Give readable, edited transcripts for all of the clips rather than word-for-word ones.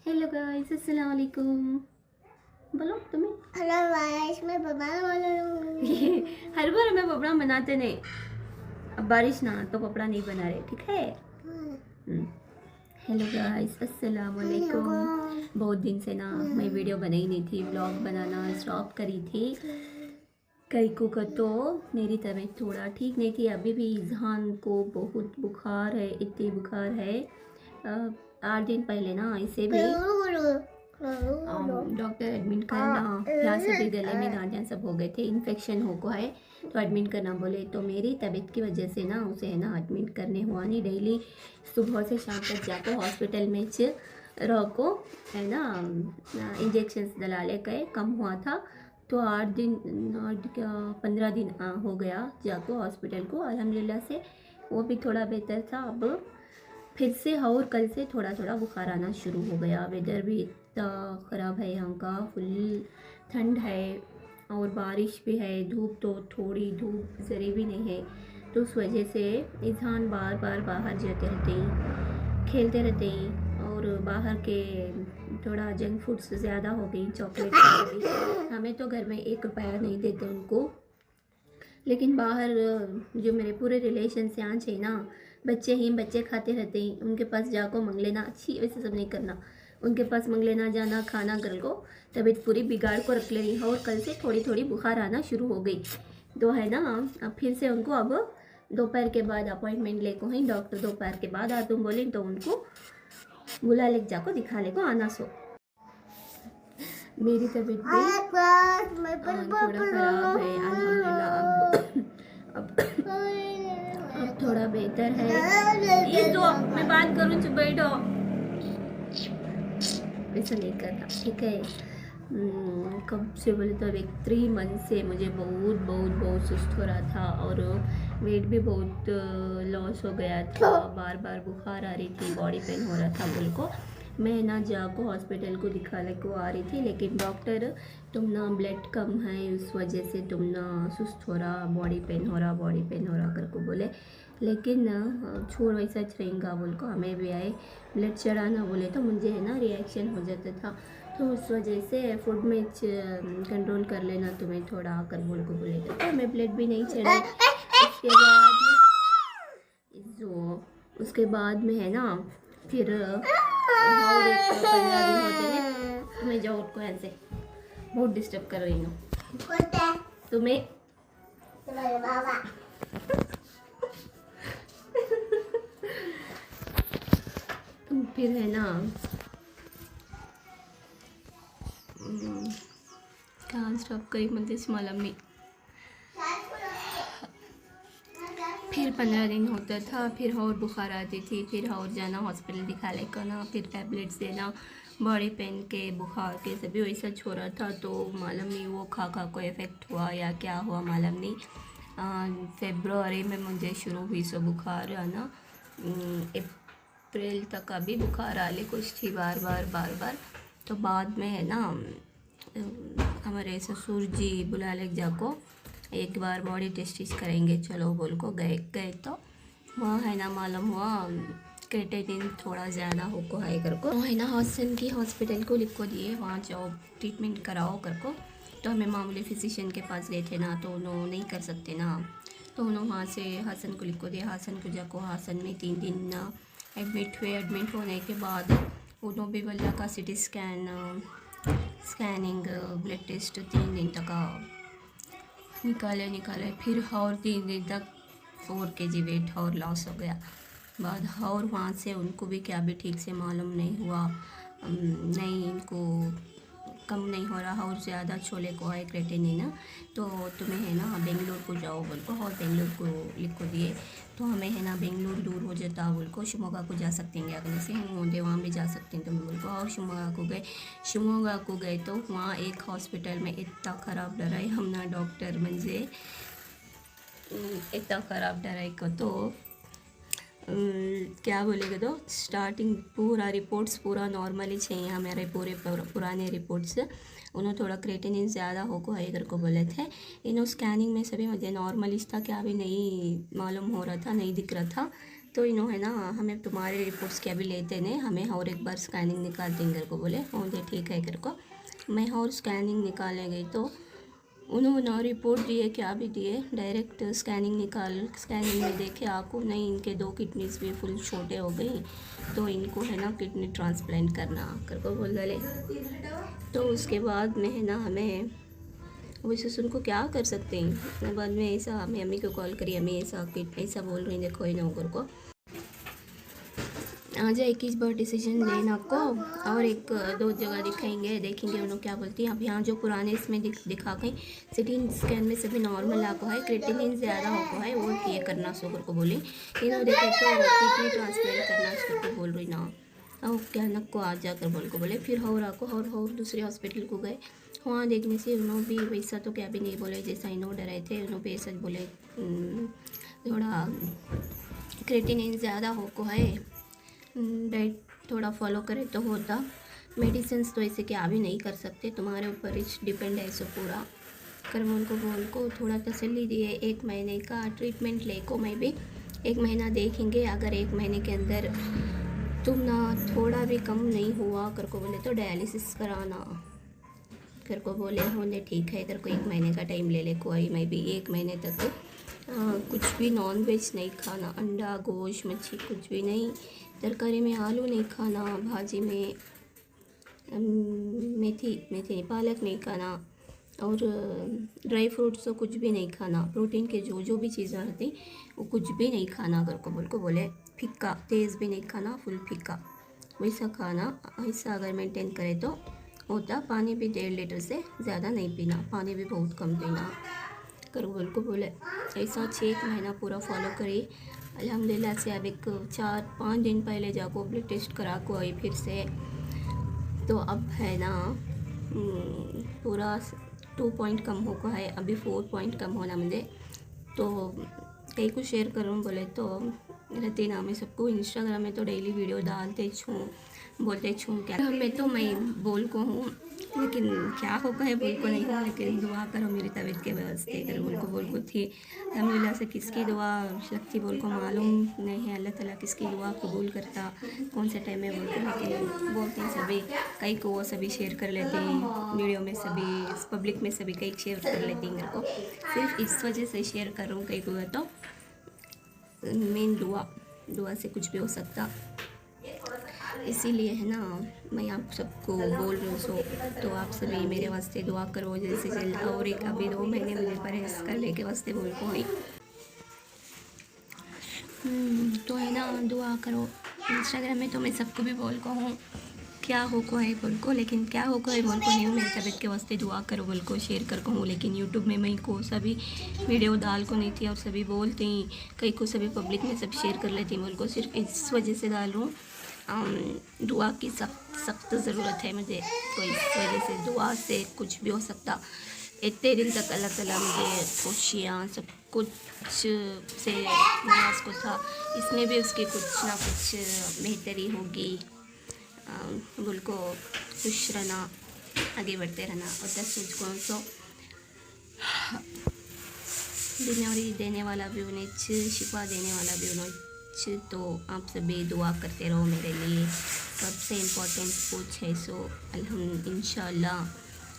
Hello guys, अस्सलाम वालेकुम। बोलो तुम्हें। हेलो गाइस, मैं बबड़ा बनाऊंगी। हर बार हमें पपड़ा बनाते नहीं। अब बारिश ना तो पपड़ा नहीं बना रहे, ठीक है। हेलो गाइस, अस्सलाम वालेकुम। बहुत दिन से ना मैं वीडियो बनाई नहीं थी, व्लॉग बनाना स्टॉप करी थी। कई को तो मेरी तबीयत थोड़ा ठीक नहीं थी। अभी भी इजहान को बहुत बुखार है, इतनी बुखार है। 8 दिन पहले ना इसे भी डॉक्टर एडमिट करना, यहाँ से भी गले में गांठियाँ सब हो गए थे, इन्फेक्शन हो को है तो एडमिट करना बोले। तो मेरी तबीयत की वजह से ना उसे है ना एडमिट करने हुआ नहीं। डेली सुबह से शाम तक जाको हॉस्पिटल में रह को है ना इंजेक्शन दिला ले गए, कम हुआ था। तो 15 दिन हो गया जाको हॉस्पिटल को। अल्हम्दुलिल्लाह से वो भी थोड़ा बेहतर था। अब फिर से और कल से थोड़ा थोड़ा बुखार आना शुरू हो गया। वेदर भी इतना ख़राब है यहाँ का, फुल ठंड है और बारिश भी है। धूप तो थोड़ी धूप ज़री भी नहीं है, तो उस वजह से इंसान बार बार बाहर जाते रहते हैं, खेलते रहते हैं। और बाहर के थोड़ा जंक फूड्स ज़्यादा हो गई, चॉकलेट हो गई। हमें तो घर में 1 रुपया नहीं देते उनको, लेकिन बाहर जो मेरे पूरे रिलेशन से यहाँ है ना, बच्चे खाते रहते हैं। उनके पास जाको मंग लेना, अच्छी वैसे सब नहीं करना। उनके पास मंग लेना, जाना, खाना, घर को तबीयत पूरी बिगाड़ को रख ले रही है। और कल से थोड़ी थोड़ी बुखार आना शुरू हो गई। तो है ना, अब फिर से उनको अब दोपहर के बाद अपॉइंटमेंट लेको है डॉक्टर। दोपहर के बाद आ तुम बोले तो उनको बुला ले जाको दिखा ले को आना। सो मेरी तबीयत भी थोड़ा ख़राब है अल्हम्दुलिल्लाह। अब थोड़ा बेहतर है। ये तो मैं बात करूँ, चुप बैठो, ऐसा नहीं करना, ठीक है। कब से बोले तो एक 3 मंथ से मुझे बहुत बहुत बहुत सुस्त हो रहा था और वेट भी बहुत लॉस हो गया था। बार बार बुखार आ रही थी, बॉडी पेन हो रहा था। बोल को मैं ना जाको हॉस्पिटल को दिखाने को आ रही थी, लेकिन डॉक्टर तुम ना ब्लड कम है, उस वजह से तुम ना सुस्त हो रहा, बॉडी पेन हो रहा कर को बोले। लेकिन छोड़ वैसा रहेगा बोल को हमें भी आए ब्लड चढ़ाना बोले तो मुझे है ना रिएक्शन हो जाता था। तो उस वजह से फूड में कंट्रोल कर लेना तुम्हें थोड़ा आकर बोल को बोले तो मैं ब्लड भी नहीं चढ़ाई। उसके बाद में है ना फिर और एक 15 दिन होते हैं। तुम्हें जाओ उठको यहाँ से, बहुत डिस्टर्ब कर रही हूँ तुम्हें। बाबा तुम फिर है ना कहाँ स्टॉप करी मुझे मालूम नहीं। फिर 15 दिन होता था, फिर और बुखार आती थी, फिर और जाना हॉस्पिटल दिखा ले करना, फिर टैबलेट्स देना, बॉडी पेन के, बुखार के, सभी वैसा छोड़ा था। तो मालूम नहीं वो खा को इफ़ेक्ट हुआ या क्या हुआ मालूम नहीं। फरवरी में मुझे शुरू हुई सो बुखार आना, अप्रैल तक अभी बुखार आले कुछ थी बार बार। तो बाद में है ना हमारे ससुर जी बुला ले जाको एक बार बॉडी टेस्ट करेंगे चलो बोल को गए तो वहाँ है ना मालूम हुआ क्रिएटिनिन थोड़ा ज़्यादा हो को है कर को है ना हसन की हॉस्पिटल को लिख को दिए, वहाँ जाओ ट्रीटमेंट कराओ कर को। तो हमें मामूली फिजिशियन के पास गए थे ना, तो उन्होंने नहीं कर सकते ना, तो उन्होंने वहाँ से हसन को लिख को दिया। हसन को जाको हसन में 3 दिन एडमिट हुए। एडमिट होने के बाद उन्होंने भी बल्ला का सिटी स्कैनिंग ब्लड टेस्ट 3 दिन तक निकाले। फिर और 3 दिन तक 4 kg वेट और लॉस हो गया बाद। और वहाँ से उनको भी क्या भी ठीक से मालूम नहीं हुआ, नहीं इनको कम नहीं हो रहा और ज़्यादा छोले को है क्रिएटिनिन। तो तुम्हें है ना बेंगलोर को जाओ बोल को, और बेंगलोर को लिख को दिए। तो हमें है ना बेंगलोर दूर हो जाता बोल को, शिमोगा को जा सकते हैं अगले से हम होंगे, वहाँ भी जा सकते हैं तुम बोल को। और शिमोगा को गए तो वहाँ एक हॉस्पिटल में इतना ख़राब डराई हम ना डॉक्टर मुझे इतना ख़राब डराई को तो क्या बोलेगा। तो स्टार्टिंग पूरा रिपोर्ट्स पूरा नॉर्मली चाहिए हमारे पूरे पुराने रिपोर्ट्स। उन्होंने थोड़ा क्रिएटिनिन ज़्यादा हो को है इधर को बोले थे। इन्होंने स्कैनिंग में सभी मुझे नॉर्मली था, क्या भी नहीं मालूम हो रहा था, नहीं दिख रहा था। तो इन्होंने ना हमें तुम्हारे रिपोर्ट्स क्या भी लेते ने, हमें और एक बार स्कैनिंग निकाल देंगे को बोले। हाँ दे ठीक है कर को मैं और स्कैनिंग निकाले गई तो उन्होंने रिपोर्ट दिए क्या भी दिए, डायरेक्ट स्कैनिंग में देखे आँखों नहीं, इनके 2 किडनीज भी फुल छोटे हो गई, तो इनको है ना किडनी ट्रांसप्लांट करना कर को बोल गए। तो उसके बाद में है ना हमें वैसे उनको क्या कर सकते हैं। उसके बाद में ऐसा हमें अम्मी को कॉल करी, अम्मी ऐसा बोल रही देखो इन नौकर को आज 21 बार डिसीजन लेना को, और 1-2 जगह दिखाएंगे, देखेंगे उन्होंने क्या बोलती हैं। अब यहाँ जो पुराने इसमें दिखा गई सिटी स्कैन में सभी नॉर्मल आको है, क्रिएटिनिन ज़्यादा होको है वो ये करना शुगर को बोली। इन्होंने देखे तो किडनी ट्रांसप्लांट करना शुगर को बोल रही ना, और क्या नक को आज जाकर बोल को बोले। फिर और आको और दूसरे हॉस्पिटल को गए, वहाँ देखने से उन्होंने भी वैसा तो क्या भी नहीं बोले जैसा इन्होंने डराए थे। उन्होंने भी ऐसा बोले थोड़ा क्रिएटिनिन ज़्यादा होको है, डाइट थोड़ा फॉलो करे तो होता, मेडिसिन तो ऐसे क्या भी नहीं कर सकते, तुम्हारे ऊपर ही डिपेंड है सो पूरा कर बोल को थोड़ा तसल्ली दिए। 1 महीने का ट्रीटमेंट ले को मैं भी 1 महीना देखेंगे, अगर 1 महीने के अंदर तुम ना थोड़ा भी कम नहीं हुआ कर को बोले तो डायलिसिस कराना कर को बोले। होने ठीक है इधर को 1 महीने का टाइम ले ले कोई, मैं भी 1 महीने तक कुछ भी नॉन वेज नहीं खाना, अंडा गोश्त मच्छी कुछ भी नहीं, तरकारी में आलू नहीं खाना, भाजी में मेथी पालक नहीं खाना, और ड्राई फ्रूट्स तो कुछ भी नहीं खाना, प्रोटीन के जो भी चीज़ें रहती वो कुछ भी नहीं खाना अगर को बोले। फीका तेज़ भी नहीं खाना, फुल फीका वैसा खाना, ऐसा अगर मेंटेन करे तो होता। पानी भी 1.5 लीटर से ज़्यादा नहीं पीना, पानी भी बहुत कम पीना कर को बोले। ऐसा 6 महीना पूरा फॉलो करी। अल्हम्दुलिल्लाह से अब 4-5 दिन पहले जाको ब्लड टेस्ट करा को आई फिर से, तो अब है ना पूरा 2 पॉइंट कम हो को है, अभी 4 पॉइंट कम होना मुझे। तो कई को शेयर करूँ बोले तो रहती ना, मैं सबको इंस्टाग्राम में तो डेली वीडियो डालते छूँ बोलते छूँ क्या मैं बोल को हूँ, लेकिन क्या होगा है बोल को नहीं हूँ, लेकिन दुआ करो मेरी तबीयत के वास्ते कर बोल को थी। अल्हम्दुलिल्लाह से किसकी दुआ शक्ति बोल को मालूम नहीं है, अल्लाह ताला किसकी दुआ कबूल करता कौन से टाइम में बोल को, लेकिन बोलते हैं सभी कई को वो सभी शेयर कर लेते हैं वीडियो में, सभी पब्लिक में सभी कई शेयर कर लेते हैं मेरे को, सिर्फ इस वजह से शेयर कर रहा हूँ कई को तो मेन दुआ से कुछ भी हो सकता, इसीलिए है ना मैं आप सबको बोल रही हूँ। सो तो आप सभी मेरे वास्ते दुआ करो जैसे चल, और एक अभी 2 महीने मुझे परहेज करने के वास्ते बोल को ही तो है ना दुआ करो। इंस्टाग्राम में तो मैं सबको भी बोल को हूँ क्या हो को है बोल को, लेकिन क्या हो को है बोल को नहीं हूँ, मेरी तबीयत के वास्ते दुआ करो बोल को शेयर कर को हूँ, लेकिन यूट्यूब में मैं को सभी वीडियो डाल को नहीं थी, और सभी बोलते हैं कई को सभी पब्लिक में सब शेयर कर लेती बोल को, सिर्फ इस वजह से डाल रहा हूँ। दुआ की सख्त ज़रूरत है मुझे, तो इस वजह से दुआ से कुछ भी हो सकता। इतने दिन तक अल्लाह ताला मुझे खुशियाँ सब कुछ से नवाज को था, इसमें भी उसकी कुछ ना कुछ बेहतरी होगी। बोल को खुश रहना, आगे बढ़ते रहना, और 10 को तो बीमारी देने वाला भी उन्हें शिफा देने वाला भी उन्हें, तो आप सभी दुआ करते रहो मेरे लिए, सबसे इम्पोर्टेंट कुछ है। सो अल्हम्दुलिल्लाह इंशाल्लाह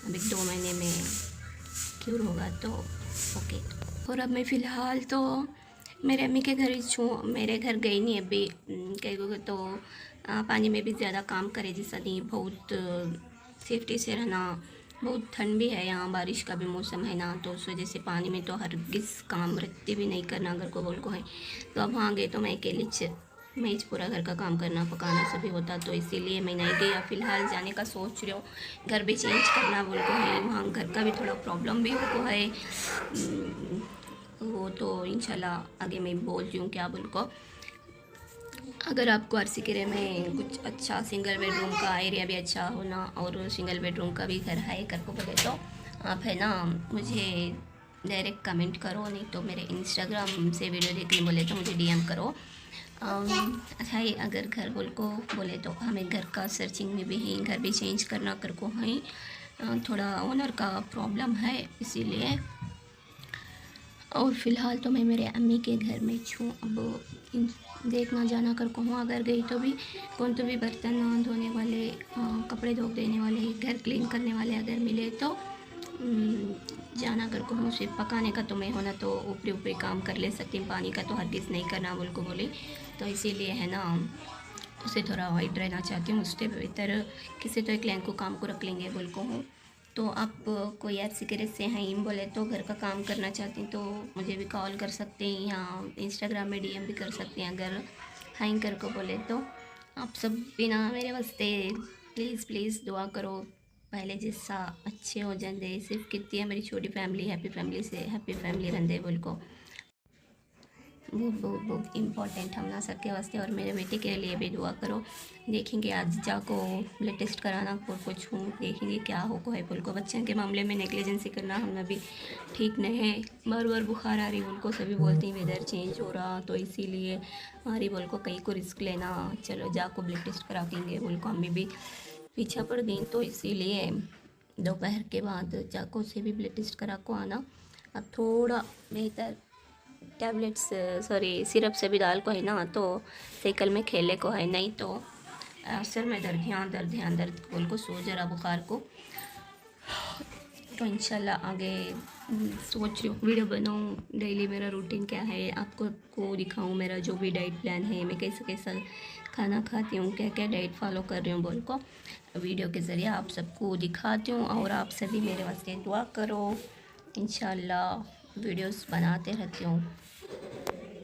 अब 2 महीने में क्योर होगा तो ओके। और अब मैं फ़िलहाल तो मेरे अम्मी के घर ही हूँ, मेरे घर गई नहीं अभी, कई को तो पानी में भी ज़्यादा काम करे जैसा नहीं, बहुत सेफ्टी से रहना, बहुत ठंड भी है यहाँ, बारिश का भी मौसम है ना, तो उस वजह से पानी में तो हरगिज़ काम रखते भी नहीं करना अगर को बोल को है। तो अब वहाँ गए तो मैं अकेली मैं पूरा घर का काम करना पकाना सभी होता, तो इसीलिए मैं नहीं गई। फ़िलहाल जाने का सोच रही हूँ, घर भी चेंज करना बोल को है, वहाँ घर का भी थोड़ा प्रॉब्लम भी हो है, वो तो इंशाल्लाह आगे मैं बोल रही हूँ क्या बोल को। अगर आपको अरसीकेरे में कुछ अच्छा सिंगल बेडरूम का एरिया भी अच्छा होना, और सिंगल बेडरूम का भी घर है कर को बोले तो आप है ना मुझे डायरेक्ट कमेंट करो, नहीं तो मेरे इंस्टाग्राम से वीडियो देखने बोले तो मुझे DM करो। अच्छा ही अगर घर बोल को बोले तो हमें घर का सर्चिंग में भी है, घर भी चेंज करना कर को है, थोड़ा ओनर का प्रॉब्लम है इसीलिए। और फ़िलहाल तो मैं मेरे अम्मी के घर में छूँ, अब देखना जाना कर कहूँ अगर गई तो भी कौन तो भी बर्तन धोने वाले, कपड़े धो देने वाले, घर क्लीन करने वाले अगर मिले तो जाना कर कहूँ। सिर्फ पकाने का तो मैं होना तो ऊपरी ऊपरी काम कर ले सकती हूँ, पानी का तो हरगिज़ नहीं करना बोल को बोले। तो इसीलिए है ना उसे थोड़ा अवॉइड रहना चाहती हूँ। उससे बेहतर किसी तो एक लैंग को काम को रख लेंगे बोल को हूँ। तो आप कोई ऐसी केरे से हैं बोले तो घर का काम करना चाहती हैं तो मुझे भी कॉल कर सकते हैं या इंस्टाग्राम में DM भी कर सकते हैं अगर हैं कर को बोले तो। आप सब बिना मेरे वास्ते प्लीज़ प्लीज़ दुआ करो पहले जैसा अच्छे हो जाते। सिर्फ कितनी है मेरी छोटी फैमिली, हैप्पी फैमिली से हैप्पी फैमिली रहते बोल को बहुत बहुत बहुत इम्पोर्टेंट हम ना सबके वास्ते। और मेरे बेटे के लिए भी दुआ करो। देखेंगे आज जाको ब्लड टेस्ट कराना को कुछ हूँ, देखेंगे क्या हो को है बोल को। बच्चों के मामले में नेग्लिजेंसी करना हम भी ठीक नहीं है। बार बार बुखार आ रही उनको सभी बोलते हैं वेदर चेंज हो रहा तो इसीलिए आ रही बोल को कहीं को रिस्क लेना, चलो जाको ब्लड टेस्ट करा देंगे बोल को। हमें भी पीछा पड़ गई तो इसीलिए दोपहर के बाद जाको से भी ब्लड टेस्ट करा को आना। अब थोड़ा बेहतर टैबलेट्स सिरप से भी डाल को है ना तो साइकिल में खेले को है, नहीं तो सर में दर्द बोल को सो जरा बुखार को। तो इंशाल्लाह आगे सोच रही हूँ वीडियो बनाऊँ डेली मेरा रूटीन क्या है आपको दिखाऊँ, मेरा जो भी डाइट प्लान है, मैं कैसे कैसा खाना खाती हूँ, क्या क्या डाइट फॉलो कर रही हूँ बोल को वीडियो के ज़रिए आप सबको दिखाती हूँ। और आप सभी मेरे वास्ते दुआ करो, इंशाल्लाह वीडियोस बनाते रहती हूँ।